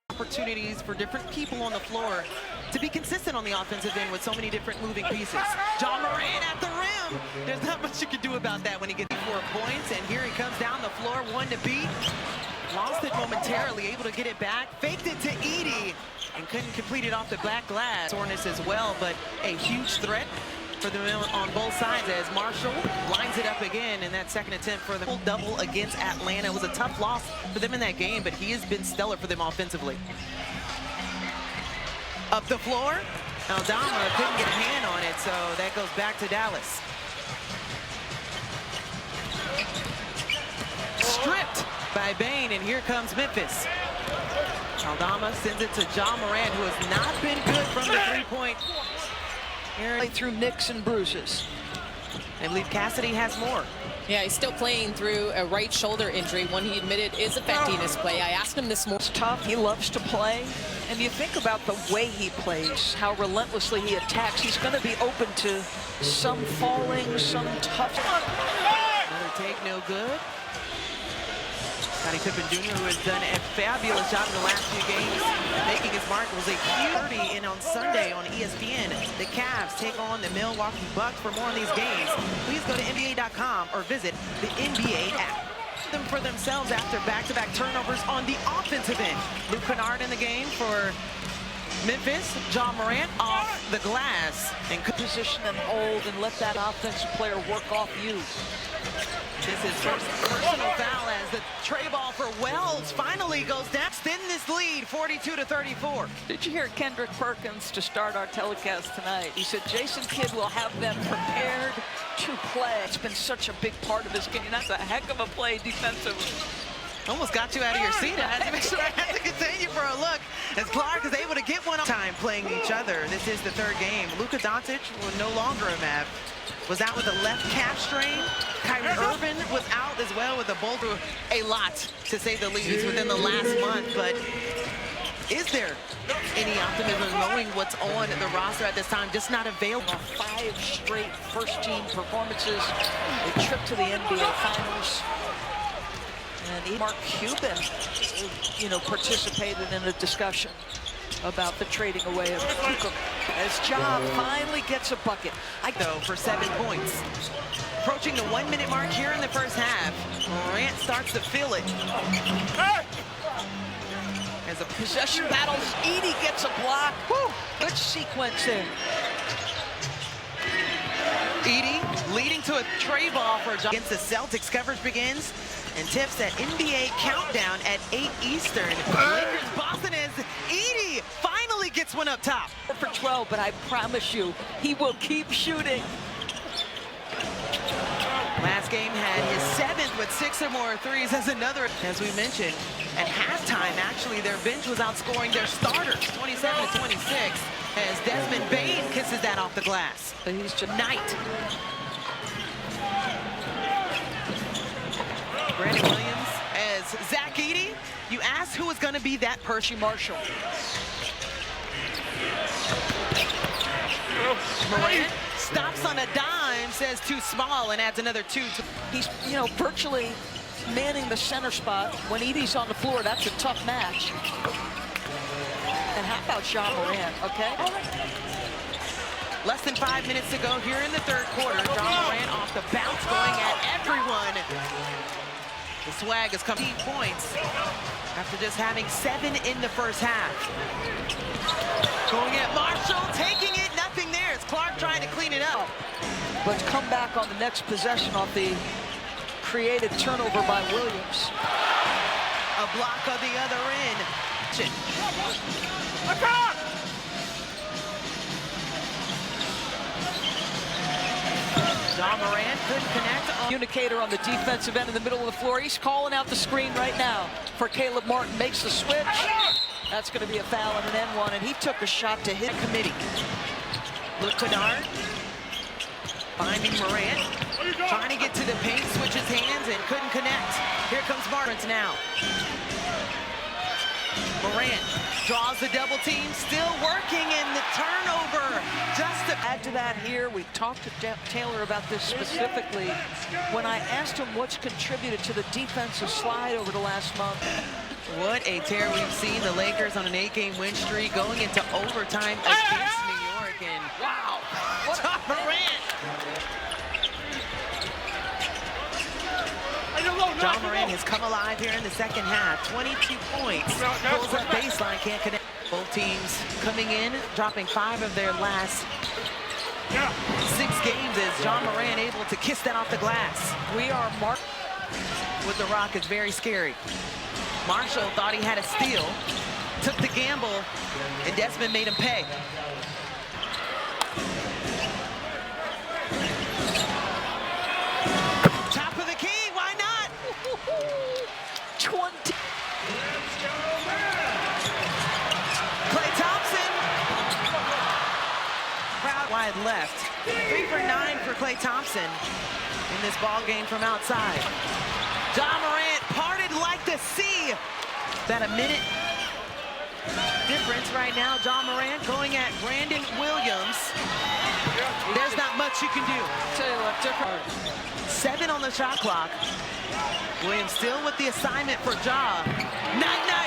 Opportunities for different people on the floor to be consistent on the offensive end with so many different moving pieces. John Morant at the rim. There's not much you can do about that when he gets 4 points. And here he comes down the floor, 1 to beat. Lost it momentarily, able to get it back. Faked it to Edie and couldn't complete it off the black glass. Soreness as well, but a huge threat for them on both sides as Marshall lines it up again in that second attempt for the double against Atlanta. It was a tough loss for them in that game, but he has been stellar for them offensively. Up the floor, Aldama couldn't get a hand on it, so that goes back to Dallas. Stripped by Bain, and here comes Memphis. Aldama sends it to John Morant, who has not been good from the three-point. Through nicks and bruises. I believe Cassidy has more. Yeah, he's still playing through a right shoulder injury, one he admitted is affecting his play. I asked him this morning. It's tough. He loves to play. And you think about the way he plays, how relentlessly he attacks. He's going to be open to some falling, some tough. Another take, no good. Scottie Pippen Jr., who has done a fabulous job in the last few games, making his mark. Was a huge 30 in on Sunday on ESPN. The Cavs take on the Milwaukee Bucks. For more on these games, please go to NBA.com or visit the NBA app. Them for themselves after back-to-back turnovers on the offensive end. Luke Kennard in the game for Memphis. John Morant off the glass and position and hold and let that offensive player work off you. This is first personal foul as the tray ball for Wells finally goes down. Extend this lead, 42-34. Did you hear Kendrick Perkins to start our telecast tonight? He said Jason Kidd will have them prepared to play. It's been such a big part of his game. That's a heck of a play defensively. Almost got you out of your seat. I had to make sure I had to continue for a look as Clark is able to get one on time playing each other. This is the third game. Luka Doncic will no longer a Mav. Was out with a left calf strain. Kyrie Irving was out as well with a boulder. A lot, to say the least, within the last month. But is there any optimism knowing what's on the roster at this time? Just not available. 5 straight first-team performances. A trip to the NBA Finals. And Mark Cuban, participated in a discussion about the trading away of Luka. As Ja finally gets a bucket. Though for 7 points. Approaching the 1-minute mark here in the first half. Morant starts to feel it. As a possession battle, Edie gets a block. Woo! Good sequence in. Edie leading to a tray ball for Ja against the Celtics. Coverage begins and tips that NBA countdown at 8 Eastern. Lakers Boston as Edie finally gets one up top. For 12, but I promise you, he will keep shooting. Last game had his 7th with 6 or more threes as another. As we mentioned, at halftime, actually, their bench was outscoring their starters 27-26 as Desmond Bain kisses that off the glass. But he's tonight. Brandon Williams as Zach Edey. You asked who was going to be that Percy Marshall. Morant stops on a dime, says too small, and adds another 2. He's, virtually manning the center spot. When Edie's on the floor, that's a tough match. And how about John Morant, okay? Less than 5 minutes to go here in the third quarter. John Morant off the bounce, going at everyone. The swag has come 15 points after just having 7 in the first half. Going at Marshall, taking it, nothing there. It's Clark trying to clean it up. But come back on the next possession off the created turnover by Williams. A block on the other end. John Morant couldn't connect. Communicator on the defensive end in the middle of the floor. He's calling out the screen right now for Caleb Martin. Makes the switch. That's going to be a foul and an N1, and he took a shot to hit committee. Luke Kennard finding Morant, trying to get to the paint, switches hands, and couldn't connect. Here comes Martin now. Morant draws the double team, still working in the turnover. Just to Add to that here, we talked to Taylor about this specifically when I asked him what's contributed to the defensive slide over the last month. What a tear we've seen. The Lakers on an 8-game win streak going into overtime against New York. And wow, John Morant. John Morant has come alive here in the second half. 22 points. Pulls up baseline, can't connect. Both teams coming in, dropping 5 of their last 6 games as John Morant able to kiss that off the glass. We are marked With the rock is very scary. Marshall thought he had a steal, took the gamble, and Desmond made him pay. Top of the key, why not? 20. Klay Thompson. Crowd wide left. 3 for 9 for Klay Thompson in this ball game from outside. John Morant parted like the sea. About a minute difference right now. John Morant going at Brandon Williams. There's not much you can do. Tell you what, different. 7 on the shot clock. Williams still with the assignment for Ja. Night, night.